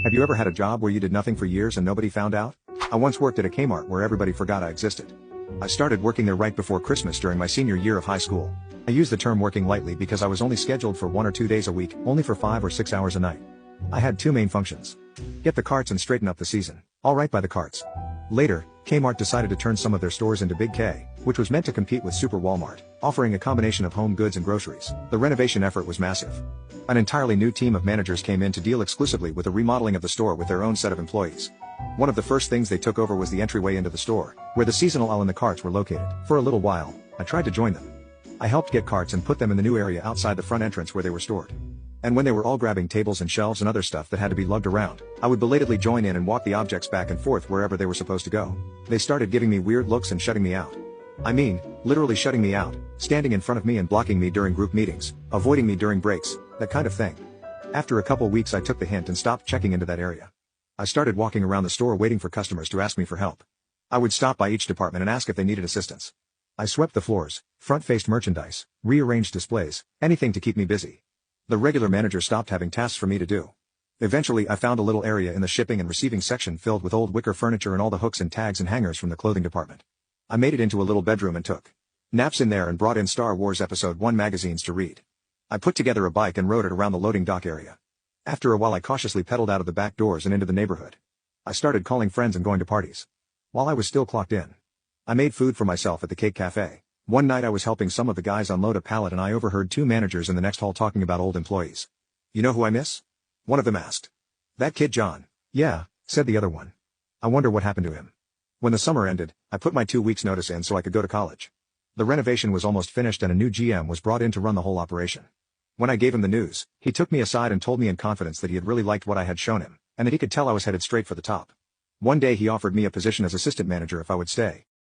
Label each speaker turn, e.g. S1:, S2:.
S1: Have you ever had a job where you did nothing for years and nobody found out? I once worked at a Kmart where everybody forgot I existed. I started working there right before Christmas during my senior year of high school. I use the term working lightly because I was only scheduled for 1 or 2 days a week, only for 5 or 6 hours a night. I had two main functions. Get the carts and straighten up the season. All right by the carts. Later, Kmart decided to turn some of their stores into Big K, which was meant to compete with Super Walmart, offering a combination of home goods and groceries. The renovation effort was massive. An entirely new team of managers came in to deal exclusively with the remodeling of the store with their own set of employees. One of the first things they took over was the entryway into the store, where the seasonal aisle and the carts were located. For a little while, I tried to join them. I helped get carts and put them in the new area outside the front entrance where they were stored. And when they were all grabbing tables and shelves and other stuff that had to be lugged around, I would belatedly join in and walk the objects back and forth wherever they were supposed to go. They started giving me weird looks and shutting me out. I mean, literally shutting me out, standing in front of me and blocking me during group meetings, avoiding me during breaks, that kind of thing. After a couple weeks I took the hint and stopped checking into that area. I started walking around the store waiting for customers to ask me for help. I would stop by each department and ask if they needed assistance. I swept the floors, front-faced merchandise, rearranged displays, anything to keep me busy. The regular manager stopped having tasks for me to do. Eventually I found a little area in the shipping and receiving section filled with old wicker furniture and all the hooks and tags and hangers from the clothing department. I made it into a little bedroom and took naps in there and brought in Star Wars Episode 1 magazines to read. I put together a bike and rode it around the loading dock area. After a while I cautiously pedaled out of the back doors and into the neighborhood. I started calling friends and going to parties. While I was still clocked in, I made food for myself at the Cake Cafe. One night I was helping some of the guys unload a pallet and I overheard two managers in the next hall talking about old employees. "You know who I miss?" one of them asked. "That kid John." "Yeah," said the other one. "I wonder what happened to him." When the summer ended, I put my 2 weeks notice in so I could go to college. The renovation was almost finished and a new GM was brought in to run the whole operation. When I gave him the news, he took me aside and told me in confidence that he had really liked what I had shown him, and that he could tell I was headed straight for the top. One day he offered me a position as assistant manager if I would stay.